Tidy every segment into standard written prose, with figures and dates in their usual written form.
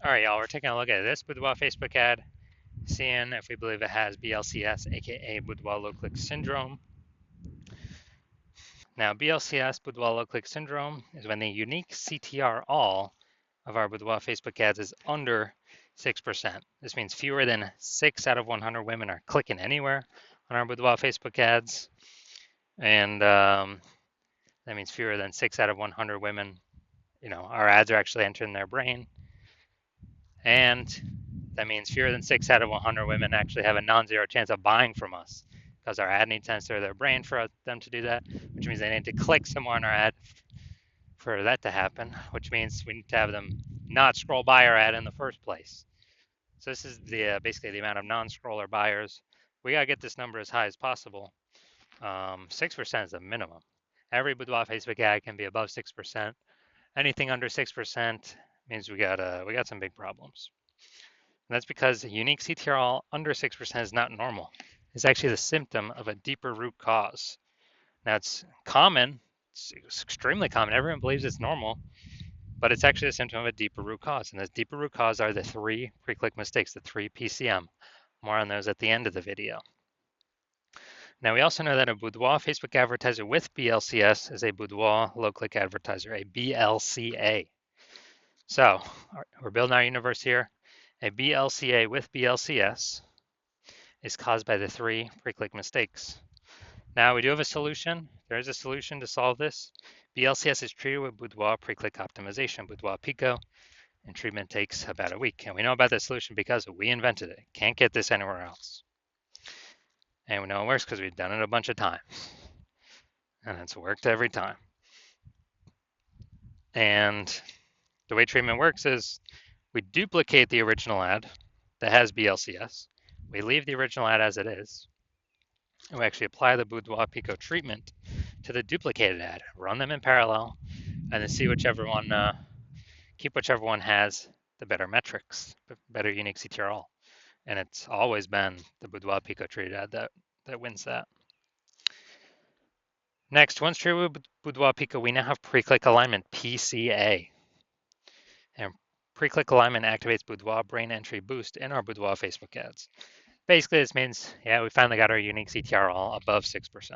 All right, y'all, we're taking a look at this Boudoir Facebook ad, seeing if we believe it has BLCS, aka Boudoir low click syndrome. Now, BLCS, Boudoir low click syndrome, is when the unique CTR all of our Boudoir Facebook ads is under 6%. This means fewer than 6 out of 100 women are clicking anywhere on our Boudoir Facebook ads. And that means fewer than 6 out of 100 women, our ads are actually entering their brain. And that means fewer than 6 out of 100 women actually have a non-zero chance of buying from us because our ad needs to enter their brain for them to do that, which means they need to click somewhere on our ad for that to happen, which means we need to have them not scroll by our ad in the first place. So this is the basically the amount of non-scroller buyers. We gotta get this number as high as possible. 6% is the minimum. Every Boudoir Facebook ad can be above 6%. Anything under 6% means we got some big problems. And that's because unique CTRL under 6% is not normal. It's actually the symptom of a deeper root cause. Now it's common, it's extremely common. Everyone believes it's normal, but it's actually a symptom of a deeper root cause. And this deeper root cause are the 3 pre-click mistakes, the 3 PCM. More on those at the end of the video. Now we also know that a Boudoir Facebook advertiser with BLCS is a Boudoir low-click advertiser, a BLCA. So we're building our universe here. A BLCA with BLCS is caused by the 3 pre-click mistakes. Now we do have a solution. There is a solution to solve this. BLCS is treated with Boudoir pre-click optimization, Boudoir Pico, and treatment takes about a week. And we know about this solution because we invented it. Can't get this anywhere else. And we know it works because we've done it a bunch of times. And it's worked every time. And the way treatment works is we duplicate the original ad that has BLCS. We leave the original ad as it is. And we actually apply the Boudoir Pico treatment to the duplicated ad, run them in parallel, and then see whichever one, keep whichever one has the better metrics, better unique CTRL. And it's always been the Boudoir Pico treated ad that wins that. Next, once treated with Boudoir Pico, we now have pre-click alignment, PCA. And pre-click alignment activates Boudoir brain entry boost in our Boudoir Facebook ads. Basically, this means, yeah, we finally got our unique CTRL above 6%.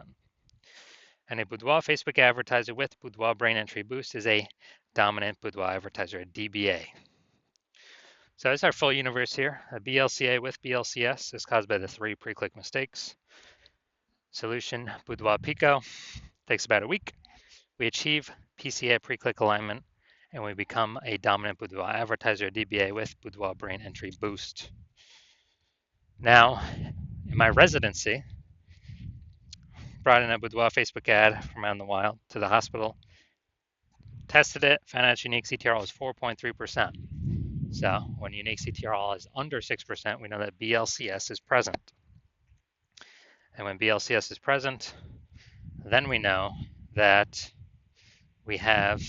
And a Boudoir Facebook advertiser with Boudoir brain entry boost is a dominant Boudoir advertiser, a DBA. So that's our full universe here. A BLCA with BLCS is caused by the 3 pre-click mistakes. Solution, Boudoir Pico, takes about a week. We achieve PCA pre-click alignment, and we become a dominant Boudoir advertiser, DBA with Boudoir brain entry boost. Now, in my residency, brought in a Boudoir Facebook ad from out in the wild to the hospital, tested it, found out its unique CTRL was 4.3%. So when unique CTRL is under 6%, we know that BLCS is present. And when BLCS is present, then we know that we have,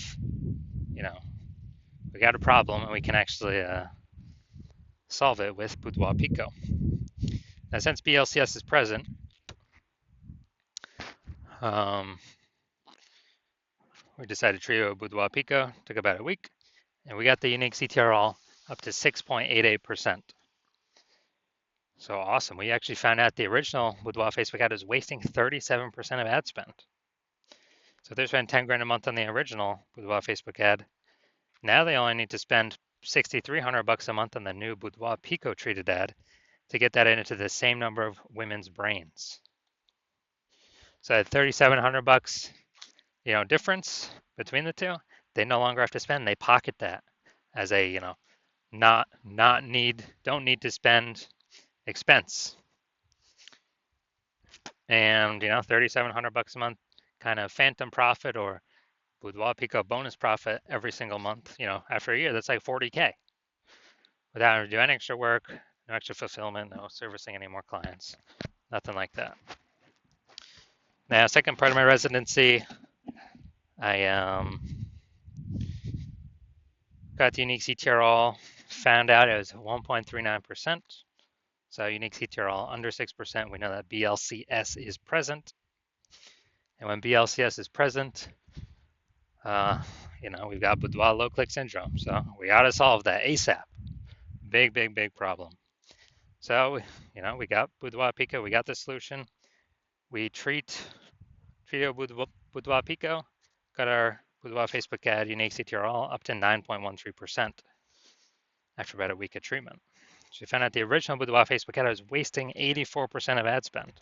we got a problem and we can actually solve it with Boudoir Pico. Now, since BLCS is present, we decided to treat it with Boudoir Pico, took about a week, and we got the unique CTRL up to 6.88%. So awesome. We actually found out the original Boudoir Facebook ad is wasting 37% of ad spend. So if they spend 10 grand a month on the original Boudoir Facebook ad, now they only need to spend $6,300 a month on the new Boudoir Pico treated ad to get that into the same number of women's brains. So at $3,700, difference between the two, they no longer have to spend. They pocket that as a, don't need to spend expense. And, $3,700 a month kind of phantom profit or Boudoir Pico bonus profit every single month, after a year, that's like 40K without having to do any extra work, no extra fulfillment, no servicing any more clients, nothing like that. Now, second part of my residency, I got the unique CTRL, found out it was 1.39%. So unique CTRL under 6%, we know that BLCS is present. And when BLCS is present, we've got Boudoir low click syndrome. So we got to solve that ASAP. Big, big, big problem. So, we got Boudoir Pico, we got the solution. We treated Boudoir Pico, got our Boudoir Facebook ad unique CTR all up to 9.13% after about a week of treatment. So we found out the original Boudoir Facebook ad was wasting 84% of ad spend.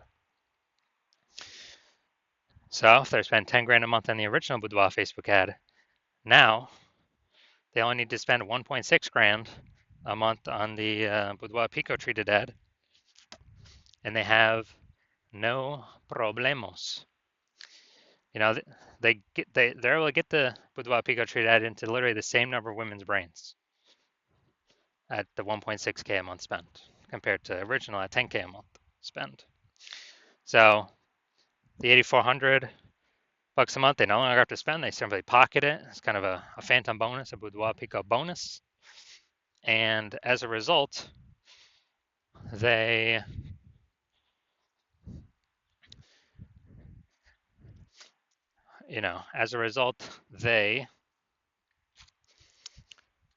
So if they spend 10 grand a month on the original Boudoir Facebook ad, now they only need to spend 1.6 grand a month on the Boudoir Pico treated ad, and they have no problemos. They're able to get the Boudoir Pico treated ad into literally the same number of women's brains at the 1.6K a month spent compared to original at 10K a month spend. So the 8,400 bucks a month, they no longer have to spend. They simply pocket it. It's kind of a phantom bonus, a Boudoir Pico bonus. And as a result, they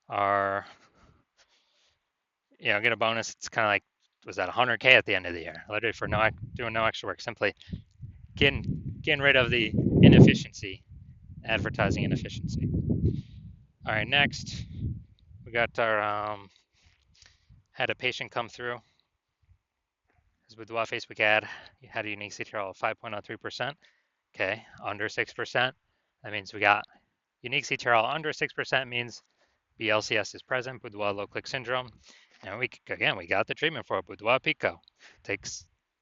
are, get a bonus. It's kind of like, was that 100K at the end of the year? Literally for doing no extra work, simply getting rid of the inefficiency, advertising inefficiency. All right, next we got our had a patient come through. His Boudoir Facebook ad had a unique CTR of 5.03%. Okay, under 6%. That means we got unique CTR under 6% means BLCS is present, Boudoir low click syndrome. And we got the treatment for it, Boudoir Pico.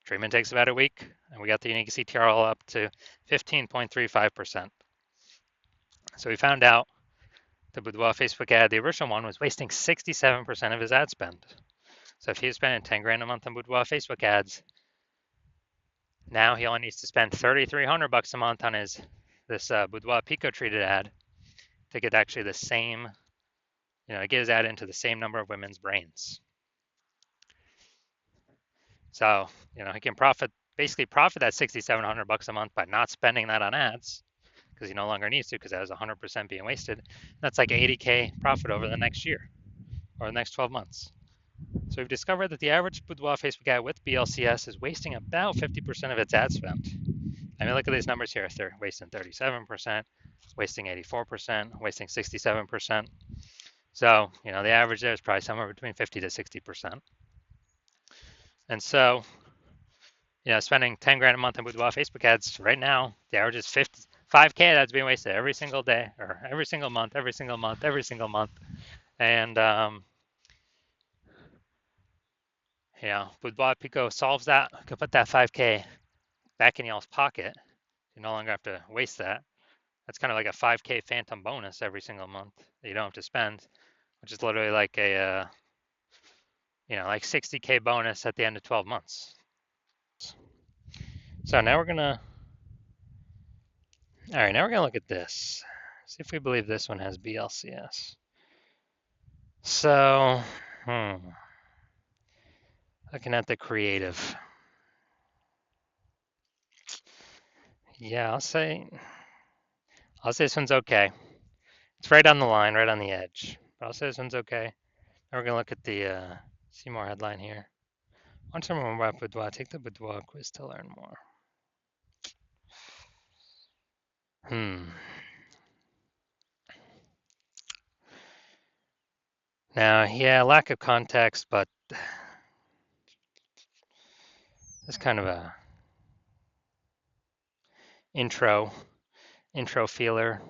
Treatment takes about a week, and we got the unique CTR up to 15.35%. So we found out the Boudoir Facebook ad, the original one, was wasting 67% of his ad spend. So if he was spending 10 grand a month on Boudoir Facebook ads, now he only needs to spend 3,300 bucks a month on this Boudoir Pico treated ad to get actually the same, get his ad into the same number of women's brains. So, he can basically profit that 6,700 bucks a month by not spending that on ads because he no longer needs to because that was 100% being wasted. That's like 80K profit over the next year or the next 12 months. So we've discovered that the average Boudoir Facebook ad with BLCS is wasting about 50% of its ad spend. I mean, look at these numbers here. They're wasting 37%, wasting 84%, wasting 67%. So, the average there is probably somewhere between 50 to 60%. And so, spending 10 grand a month on Boudoir Facebook ads right now, the average is 5K that's being wasted every single day or every single month. And, Boudoir Pico solves that. You can put that 5K back in y'all's pocket. You no longer have to waste that. That's kind of like a 5K phantom bonus every single month that you don't have to spend, which is literally like a, like 60K bonus at the end of 12 months. So now we're gonna look at this. See if we believe this one has BLCS. So, looking at the creative. Yeah, I'll say this one's okay. It's right on the line, right on the edge. But I'll say this one's okay. Now we're gonna look at the see more headline here. Want to learn more about Boudoir? Take the Boudoir quiz to learn more. Now, yeah, lack of context, but it's kind of a intro feeler,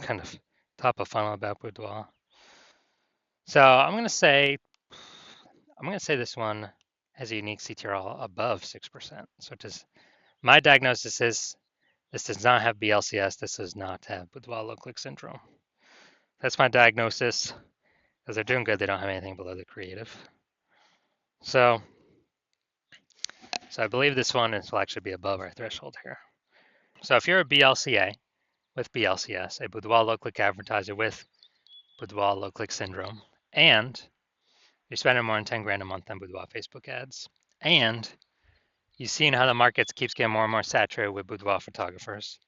kind of top of funnel about Boudoir. So I'm gonna say this one has a unique CTR above 6%. So my diagnosis is this does not have BLCS. This does not have Boudoir low click syndrome. That's my diagnosis. Because they're doing good, they don't have anything below the creative. So I believe this one will actually be above our threshold here. So if you're a BLCA with BLCS, a Boudoir low click advertiser with Boudoir low click syndrome, and you're spending more than 10 grand a month on Boudoir Facebook ads, and you've seen how the market keeps getting more and more saturated with Boudoir photographers.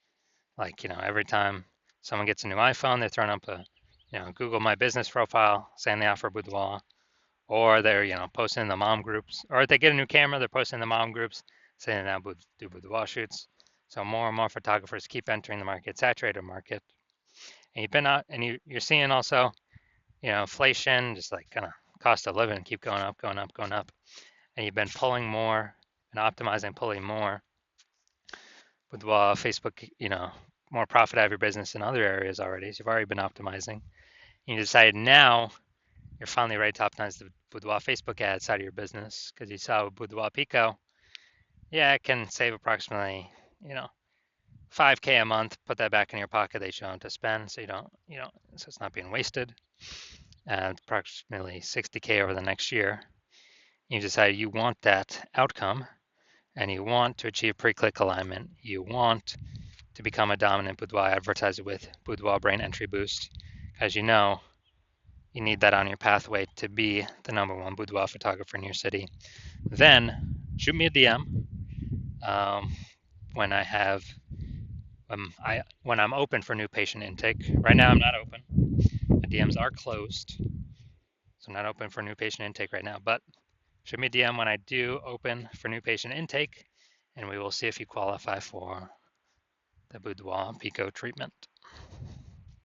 Like, every time someone gets a new iPhone, they're throwing up a Google My Business profile saying they offer Boudoir, or they're posting in the mom groups, or if they get a new camera, they're posting in the mom groups saying now do boudoir shoots. So more and more photographers keep entering the market, saturated market, and you've been out, and you're seeing also inflation, just like kind of cost of living keep going up, going up, going up, and you've been pulling more and optimizing, pulling more with Facebook, more profit out of your business in other areas already. So you've already been optimizing. You decided now you're finally ready to optimize the Boudoir Facebook ad side of your business because you saw with Boudoir Pico, yeah, it can save approximately, 5K a month. Put that back in your pocket. They show them to spend, so so it's not being wasted. And approximately 60K over the next year. You decide you want that outcome, and you want to achieve pre-click alignment. You want to become a dominant boudoir advertiser with Boudoir Brain Entry Boost. As you know, you need that on your pathway to be the #1 boudoir photographer in your city. Then shoot me a DM when I have when I'm open for new patient intake. Right now I'm not open. My DMs are closed, so I'm not open for new patient intake right now. But shoot me a DM when I do open for new patient intake, and we will see if you qualify for the Boudoir Pico treatment.